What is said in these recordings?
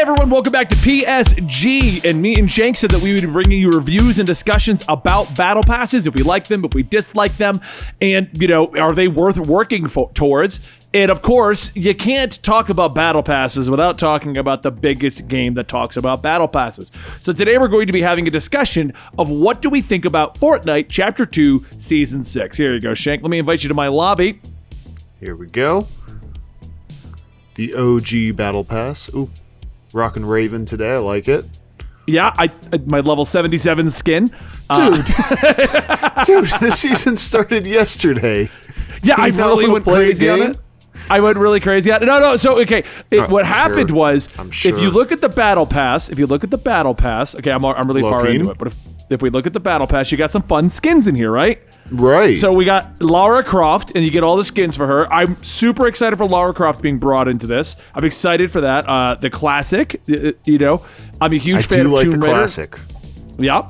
everyone, welcome back to PSG. And me and Shank said that we would be bringing you reviews and discussions about battle passes, if we like them, if we dislike them, and, you know, are they worth working towards? And of course, you can't talk about battle passes without talking about the biggest game that talks about battle passes. So today we're going to be having a discussion of what do we think about Fortnite Chapter 2, Season 6. Here you go, Shank. Let me invite you to my lobby. Here we go. The OG Battle Pass. Ooh, rockin' Raven today. I like it. Yeah, my level 77 skin. Dude, the season started yesterday. Yeah, I really went crazy on it. I went really crazy on it. No. So, okay, what happened was, if you look at the Battle Pass, okay, I'm really far into it, but if we look at the Battle Pass, you got some fun skins in here, right? Right. So we got Lara Croft, and you get all the skins for her. I'm super excited for Lara Croft being brought into this. I'm excited for that. The classic, you know, I'm a huge fan of Tomb Raider. Classic. Yeah.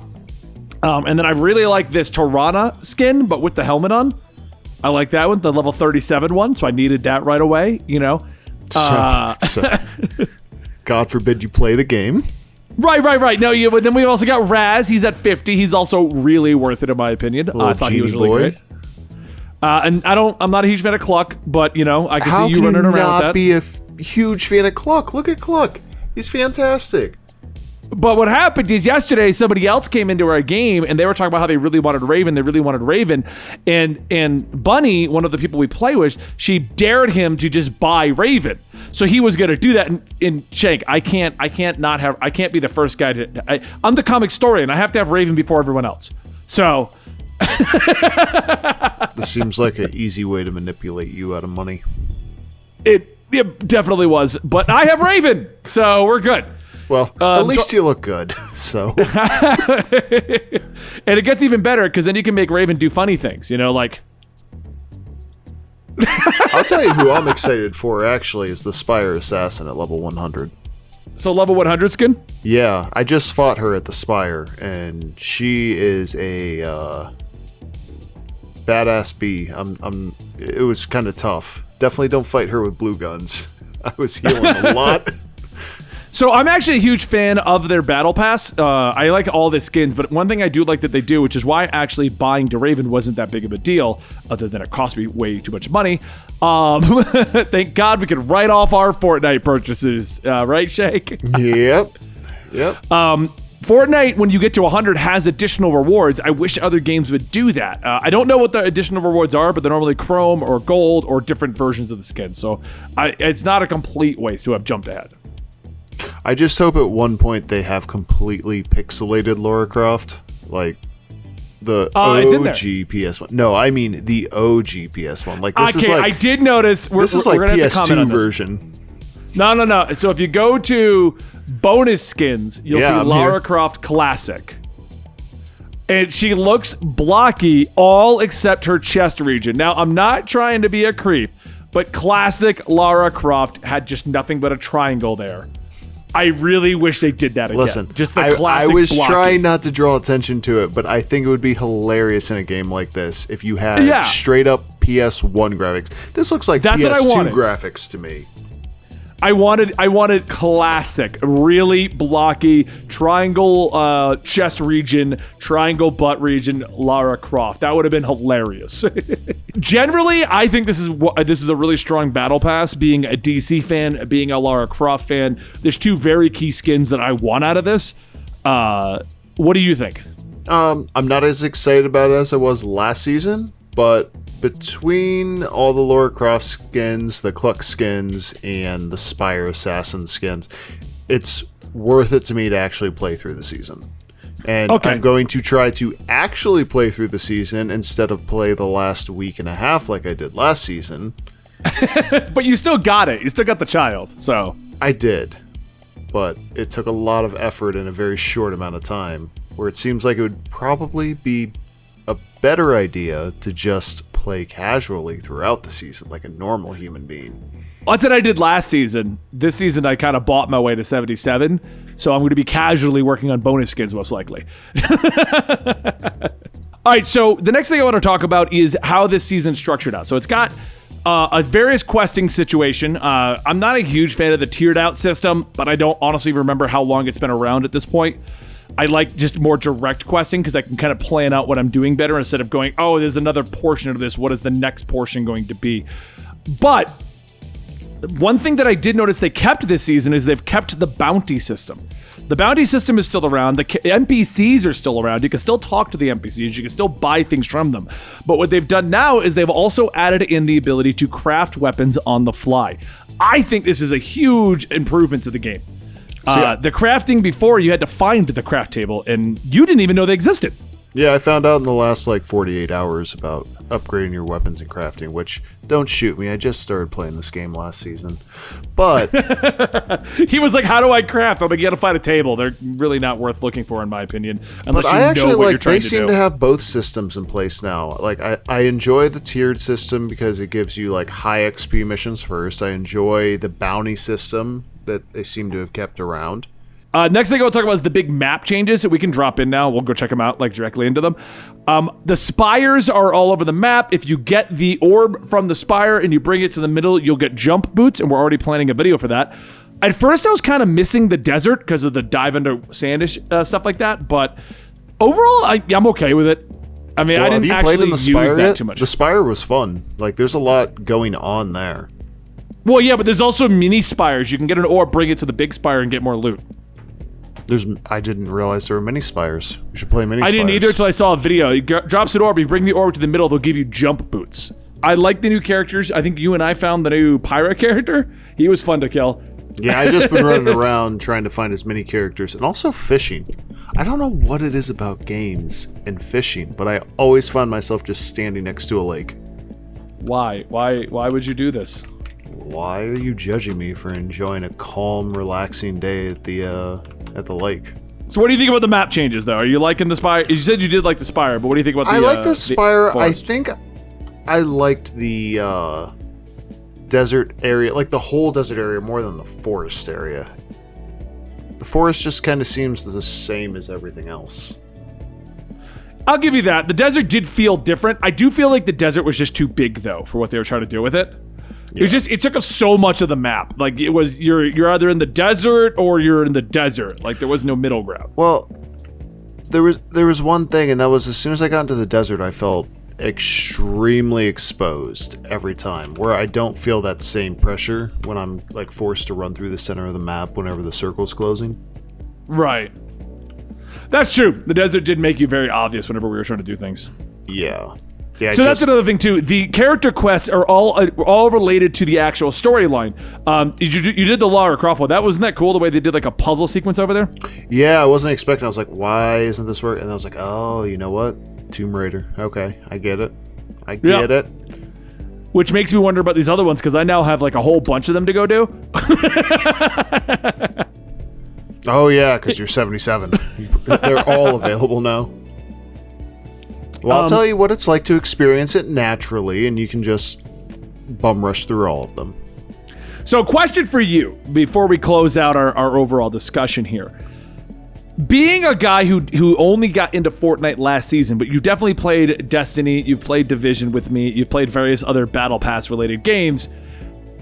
And then I really like this Tirana skin, but with the helmet on. I like that one, the level 37 one, so I needed that right away, you know. So, God forbid you play the game. Right. No, but then we also got Raz. He's at 50. He's also really worth it, in my opinion. I thought he was really great. And I'm not a huge fan of Cluck, but, you know, I can see you running around with that. How can you not be a huge fan of Cluck? Look at Cluck. He's fantastic. But what happened is yesterday somebody else came into our game and they were talking about how they really wanted Raven. And Bunny, one of the people we play with, she dared him to just buy Raven. So he was gonna do that. And Shank, I can't be the first guy to. I'm the comic historian. I have to have Raven before everyone else. So this seems like an easy way to manipulate you out of money. It definitely was, but I have Raven, so we're good. Well, at least you look good, so. And it gets even better, because then you can make Raven do funny things, you know, like. I'll tell you who I'm excited for, actually, is the Spire Assassin at level 100. So level 100 skin? Yeah, I just fought her at the Spire, and she is a badass bee. It was kind of tough. Definitely don't fight her with blue guns. I was healing a lot. So I'm actually a huge fan of their battle pass. I like all the skins, but one thing I do like that they do, which is why actually buying Raven wasn't that big of a deal, other than it cost me way too much money. Thank God we could write off our Fortnite purchases, right, Shake? Yep. Fortnite, when you get to 100, has additional rewards. I wish other games would do that. I don't know what the additional rewards are, but they're normally chrome or gold or different versions of the skin. So it's not a complete waste to have jumped ahead. I just hope at one point they have completely pixelated Lara Croft, like the OG PS1. No, I mean the OG PS1. Like this is like I did notice. This is like PS2 version. No. So if you go to bonus skins, you'll see Lara Croft Classic, and she looks blocky, all except her chest region. Now I'm not trying to be a creep, but Classic Lara Croft had just nothing but a triangle there. I really wish they did that again. Listen, just the classic I was blocking. trying not to draw attention to it, but I think it would be hilarious in a game like this if you had straight up PS1 graphics. This looks like PS2 graphics to me. I wanted classic, really blocky, triangle chest region, triangle butt region, Lara Croft. That would have been hilarious. Generally, I think this is a really strong battle pass. Being a DC fan, being a Lara Croft fan, there's two very key skins that I want out of this. What do you think? I'm not as excited about it as I was last season, but between all the Lara Croft skins, the Cluck skins, and the Spire Assassin skins, it's worth it to me to actually play through the season. And I'm going to try to actually play through the season instead of play the last week and a half like I did last season. But you still got it. You still got the child, so. I did. But it took a lot of effort in a very short amount of time, where it seems like it would probably be a better idea to just play casually throughout the season like a normal human being. That's what I did last season. This season I kind of bought my way to 77, so I'm going to be casually working on bonus skins most likely. All right, so the next thing I want to talk about is how this season's structured out. So it's got A various questing situation. I'm not a huge fan of the tiered out system, but I don't honestly remember how long it's been around at this point. I like just more direct questing because I can kind of plan out what I'm doing better instead of going, oh, there's another portion of this. What is the next portion going to be? But one thing that I did notice they kept this season is they've kept the bounty system. The bounty system is still around. The NPCs are still around. You can still talk to the NPCs. You can still buy things from them. But what they've done now is they've also added in the ability to craft weapons on the fly. I think this is a huge improvement to the game. The crafting before, you had to find the craft table, and you didn't even know they existed. Yeah, I found out in the last 48 hours about upgrading your weapons and crafting, which, don't shoot me, I just started playing this game last season. But he was like, how do I craft? I'm like, you gotta find a table. They're really not worth looking for, in my opinion, unless you know what you're trying to do. They seem to have both systems in place now. I enjoy the tiered system because it gives you high XP missions first. I enjoy the bounty system that they seem to have kept around. Next thing I want to talk about is the big map changes that we can drop in now. We'll go check them out directly into them. The spires are all over the map. If you get the orb from the spire and you bring it to the middle, you'll get jump boots, and we're already planning a video for that. At first, I was kind of missing the desert because of the dive into sandish stuff like that, but overall, I'm okay with it. I mean, I didn't actually use that too much. The spire was fun. There's a lot going on there. Well, yeah, but there's also mini spires. You can get an orb, bring it to the big spire, and get more loot. I didn't realize there were mini spires. We should play mini spires. I didn't either until I saw a video. He drops an orb, you bring the orb to the middle, they'll give you jump boots. I like the new characters. I think you and I found the new pirate character. He was fun to kill. Yeah, I just been running around trying to find as many characters, and also fishing. I don't know what it is about games and fishing, but I always find myself just standing next to a lake. Why? Why would you do this? Why are you judging me for enjoying a calm, relaxing day at the lake? So what do you think about the map changes, though? Are you liking the spire? You said you did like the spire, but what do you think about the I like the spire. I forest? think I liked the desert area, the whole desert area, more than the forest area. The forest just kind of seems the same as everything else. I'll give you that. The desert did feel different. I do feel like the desert was just too big, though, for what they were trying to do with it. Yeah. It took up so much of the map. It was you're either in the desert or you're in the desert. There was no middle ground. Well, there was one thing, and that was as soon as I got into the desert, I felt extremely exposed every time, where I don't feel that same pressure when I'm forced to run through the center of the map whenever the circle's closing. Right. That's true. The desert did make you very obvious whenever we were trying to do things. Yeah. So that's another thing too. The character quests are all related to the actual storyline. You did the Lara Croft one. Wasn't that cool? The way they did a puzzle sequence over there. Yeah, I wasn't expecting. I was like, why isn't this working? And I was like, oh, you know what? Tomb Raider. Okay, I get it. I get it. Which makes me wonder about these other ones because I now have a whole bunch of them to go do. Oh yeah, because you're 77. They're all available now. Well, I'll tell you what it's like to experience it naturally, and you can just bum rush through all of them. So, question for you before we close out our overall discussion here. Being a guy who only got into Fortnite last season, but you've definitely played Destiny, you've played Division with me, you've played various other Battle Pass related games.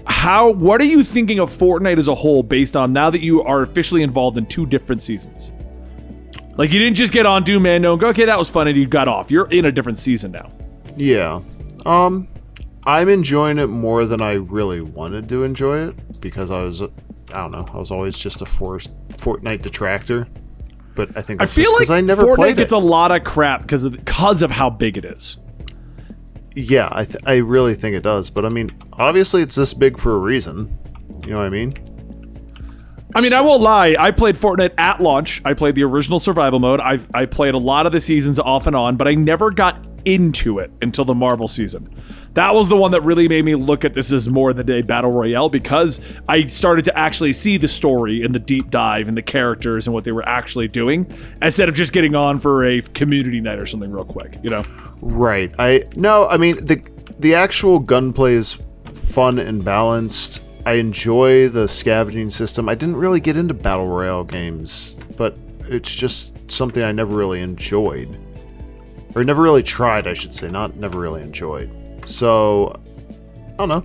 What are you thinking of Fortnite as a whole based on now that you are officially involved in 2 different seasons? You didn't just get on Doom and go, okay, that was fun, and you got off. You're in a different season now. Yeah. I'm enjoying it more than I really wanted to enjoy it because I was always just a Fortnite detractor. But I think that's just because I never Fortnite played it. gets a lot of crap because of how big it is. Yeah, I really think it does. But I mean, obviously it's this big for a reason. You know what I mean? I won't lie. I played Fortnite at launch. I played the original survival mode. I played a lot of the seasons off and on, but I never got into it until the Marvel season. That was the one that really made me look at this as more than a battle royale because I started to actually see the story and the deep dive and the characters and what they were actually doing instead of just getting on for a community night or something real quick, Right. The actual gunplay is fun and balanced. I enjoy the scavenging system. I didn't really get into battle royale games, but it's just something I never really enjoyed. Or never really tried, I should say, not never really enjoyed. So don't know.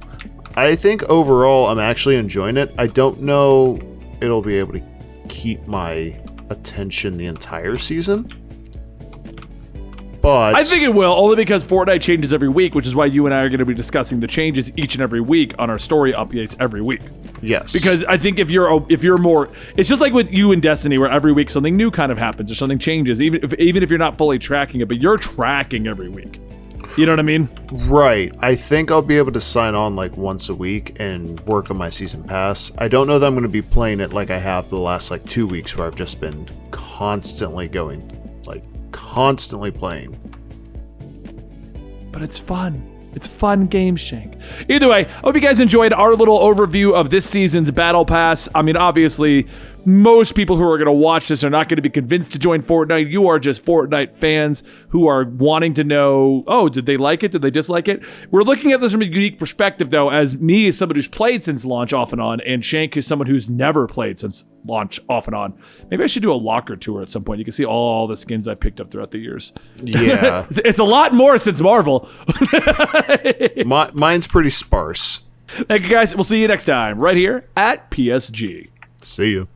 I think overall I'm actually enjoying it. I don't know it'll be able to keep my attention the entire season. But I think it will, only because Fortnite changes every week, which is why you and I are going to be discussing the changes each and every week on our story updates every week. Yes. Because I think if you're more, it's just like with you and Destiny, where every week something new kind of happens or something changes, even if you're not fully tracking it, but you're tracking every week. You know what I mean? Right. I think I'll be able to sign on like once a week and work on my season pass. I don't know that I'm going to be playing it like I have the last like 2 weeks, where I've just been constantly playing. But it's fun. It's fun game, Shank. Either way, I hope you guys enjoyed our little overview of this season's Battle Pass. I mean, obviously, most people who are going to watch this are not going to be convinced to join Fortnite. You are just Fortnite fans who are wanting to know, oh, did they like it? Did they dislike it? We're looking at this from a unique perspective, though, as me, as somebody who's played since launch off and on, and Shank is someone who's never played since launch off and on. Maybe I should do a locker tour at some point. You can see all the skins I picked up throughout the years. Yeah. It's a lot more since Marvel. Mine's pretty sparse. Thank you, guys. We'll see you next time right here at PSG. See you.